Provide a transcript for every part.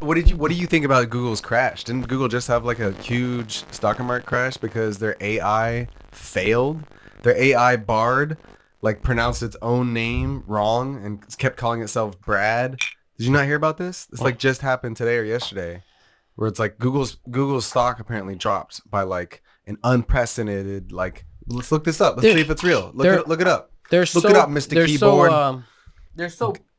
what do you think about Google's crash? Didn't Google just have like a huge stock market crash because their AI failed? Their AI Bard like pronounced its own name wrong and kept calling itself Brad. Did you not hear about this? This like just happened today or yesterday, where it's like Google's stock apparently dropped by like an unprecedented like. Let's look this up. Let's see if it's real. Look it up. Look it up, Mr. Keyboard.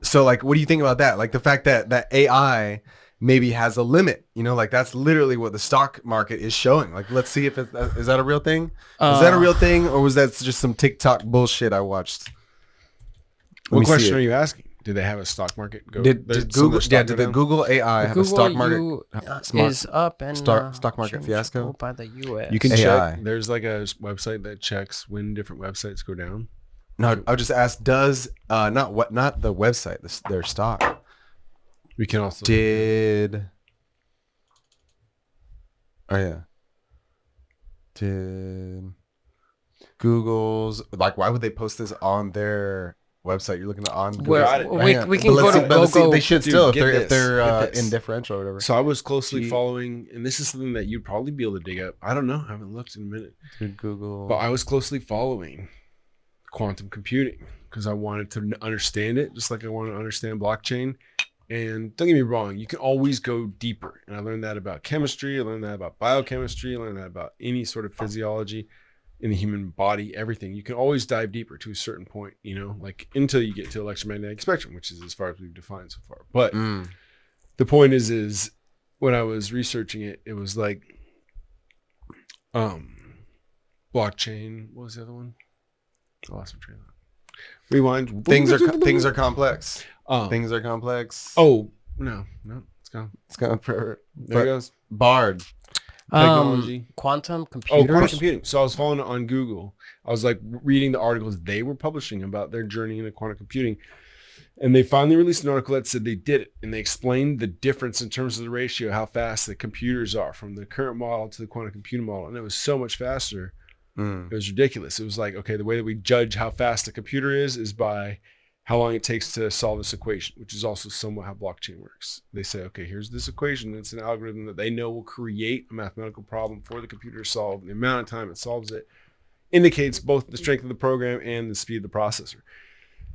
So like, what do you think about that? Like the fact that AI maybe has a limit, you know, like that's literally what the stock market is showing. Like, let's see if is that a real thing? Is that a real thing, or was that just some TikTok bullshit I watched? What question are you asking? Do they have a stock market? Did Google? Yeah, did the Google AI have a stock market? Is up and stock market fiasco by the U.S. You can check. There's like a website that checks when different websites go down. No, I'll just ask. Does not the website, their stock. We can also did Google's like, why would they post this on their website? You're looking on Google. We can go to Google. They should still if they're indifferential or whatever. So I was closely following, and this is something that you'd probably be able to dig up. I don't know. I haven't looked in a minute. Google. But I was closely following quantum computing because I wanted to understand it, just like I want to understand blockchain. And don't get me wrong, you can always go deeper. And I learned that about chemistry. I learned that about biochemistry. I learned that about any sort of physiology in the human body, everything. You can always dive deeper to a certain point, you know, like until you get to electromagnetic spectrum, which is as far as we've defined so far. But the point is when I was researching it, it was like blockchain. What was the other one? I lost my train of thought. Rewind. Things are complex. Things are complex. Oh no, it's gone. It's gone forever. There it goes. Bard. Technology. Quantum computers. Quantum computing. So I was following it on Google. I was like reading the articles they were publishing about their journey into quantum computing. And they finally released an article that said they did it. And they explained the difference in terms of the ratio, how fast the computers are from the current model to the quantum computing model. And it was so much faster. It was ridiculous. It was like, okay, the way that we judge how fast a computer is by how long it takes to solve this equation, which is also somewhat how blockchain works. They say, okay, here's this equation. It's an algorithm that they know will create a mathematical problem for the computer to solve. And the amount of time it solves it indicates both the strength of the program and the speed of the processor.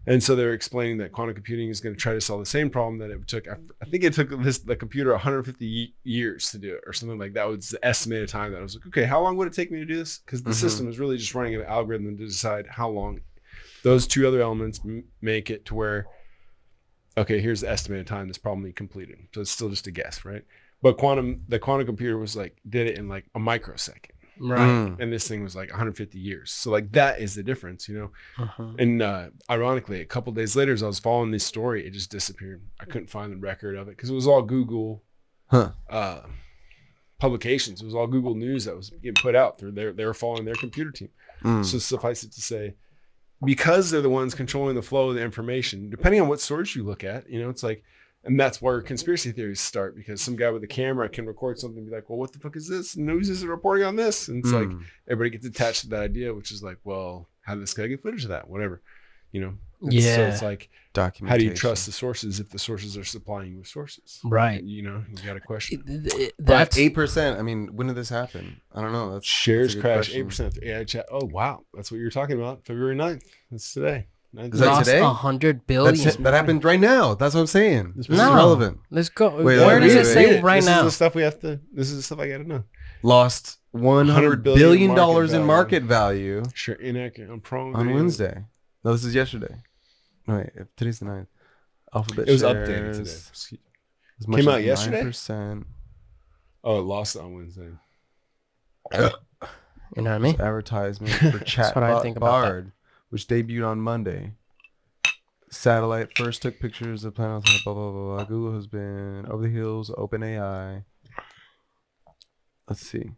And so they're explaining that quantum computing is going to try to solve the same problem that it took. I think it took the computer 150 years to do it or something like that. Was the estimated time that I was like, okay, how long would it take me to do this? Because the system is really just running an algorithm to decide how long. Those two other elements make it to where, okay, here's the estimated time this problem will be completed. So it's still just a guess, right? But the quantum computer was like, did it in like a microsecond. Right. And this thing was like 150 years. So like that is the difference, you know? And ironically, a couple of days later, as I was following this story, it just disappeared. I couldn't find the record of it because it was all Google publications. It was all Google News that was getting put out through they were following their computer team. So suffice it to say, because they're the ones controlling the flow of the information, depending on what source you look at, you know, it's like, and that's where conspiracy theories start, because some guy with a camera can record something and be like, well, what the fuck is this? News is reporting on this. And it's like, everybody gets attached to that idea, which is like, well, how did this guy get footage of that? Whatever, you know? And so it's like, how do you trust the sources if the sources are supplying you with sources? Right. You know, you got a question. That's 8%. I mean, when did this happen? I don't know. Shares crash 8% after AI chat. Oh, wow. That's what you're talking about. February 9th. That's today. Is that today? 100 billion. That happened right now. That's what I'm saying. This is relevant. Let's go. Where does it say right now? This is the stuff I got to know. Lost $100 billion in market value. Sure, inaccurate. On Wednesday. No, this is yesterday. No, wait, today's the 9th. Alphabet it was shares, updated today. Came out yesterday? 9%. Oh, it lost on Wednesday. You know what I mean? Advertisement for chatbot Bard, which debuted on Monday. Satellite first took pictures of planets, blah, blah, blah, blah. Google has been over the hills, OpenAI. Let's see.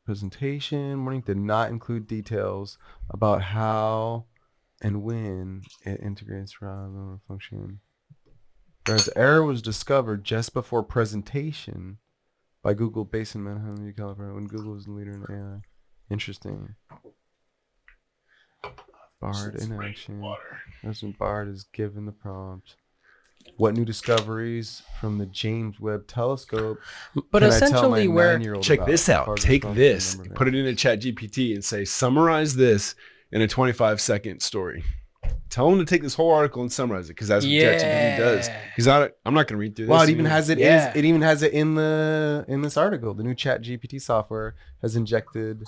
Presentation morning did not include details about how and when it integrates rather function. Whereas error was discovered just before presentation by Google based in Manhattan, California, when Google was the leader in AI. Interesting. Bard in action. That's when Bard is given the prompt. What new discoveries from the James Webb Telescope? But can I tell essentially, my we're 9-year-old Check about? this out. Part of Take the this, number put it in a chat GPT and say, summarize this in a 25-second story. Tell them to take this whole article and summarize it, because that's what ChatGPT does. Because I'm not going to read through this. Well, it even has it. Yeah. It even has it in this article. The new Chat GPT software has injected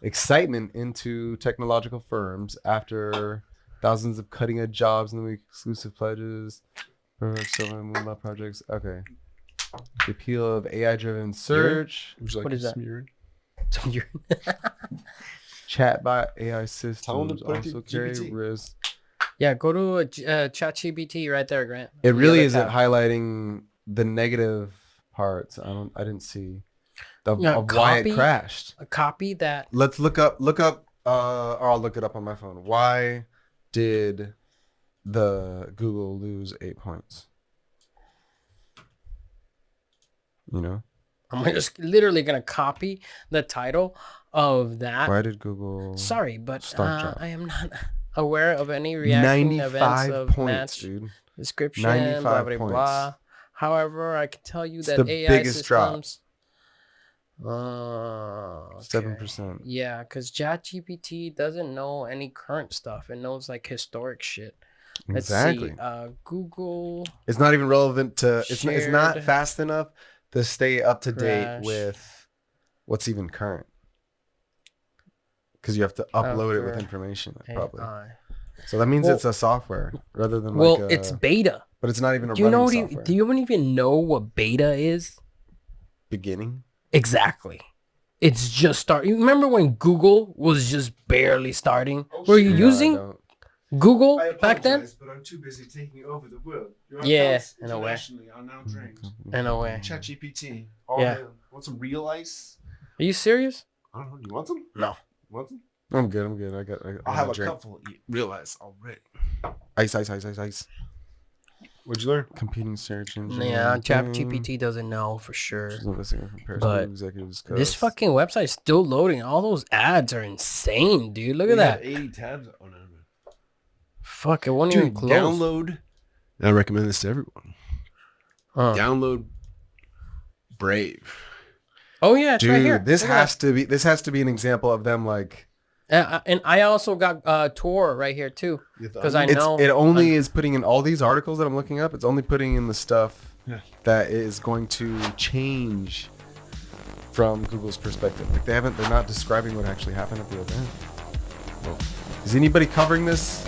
excitement into technological firms after thousands of cutting-edge jobs in the week, exclusive pledges, mobile projects. Okay, the appeal of AI-driven search. Would you like What is to that? smear it? Chatbot AI Tell 'em to systems put it also to carry GPT. risk. Yeah, go to ChatGPT right there, Grant. It The really other isn't tab. highlighting the negative parts. I didn't see of Yeah, why it copy- crashed. A copy that. Let's look up or I'll look it up on my phone. Why did the Google lose 8 points? You know? I'm just literally gonna copy the title of that. Why did Google Sorry, but Start job. I am not aware of any reaction events 95 of points, match dude. description, 95 blah blah points. blah. However, I can tell you It's that the AI biggest drop. systems. Okay. 7%. Yeah, because ChatGPT doesn't know any current stuff. It knows like historic shit. Let's Exactly. see. Google. It's not even relevant to it's not Shared fast enough to stay up to date crash. with what's even current. Because you have to upload it with Cover information, probably. AI. So that means Well- it's a software rather than Well, like it's beta. but it's not even a Do you know? running software. Do you even know what beta is? Beginning? Exactly. It's just starting. You remember when Google was just barely starting? Were you No, I using don't. Google back then? but I'm too busy taking over the world. Your Yeah, accounts in a way. internationally are now drained. In a way. ChatGPT. Yeah. Want some real ice? Are you serious? I don't know. You want some? No. Want some? I'm good. I I'll have a drink. cup full of real ice already. Ice. What'd you learn? Competing search engine. Yeah, thing. ChatGPT doesn't know for sure. She's investigating comparison But to executive discuss. This fucking website's still loading. All those ads are insane, dude. Look at that. 80 tabs. Oh, no. Fuck, it won't Dude, even close. download. And I recommend this to everyone. Huh. Download Brave. Oh yeah, it's Dude, right here. this Look at has to be an example of them like that. And I also got Tor right here too, because I know it only is putting in all these articles that I'm looking up. It's only putting in the stuff Yeah. that is going to change from Google's perspective. Like they're not describing what actually happened at the event. Well, is anybody covering this?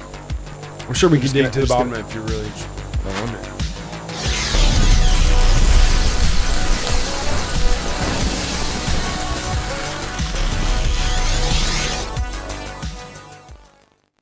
I'm sure we can dig to the just bottom gonna- if you're really. I wonder.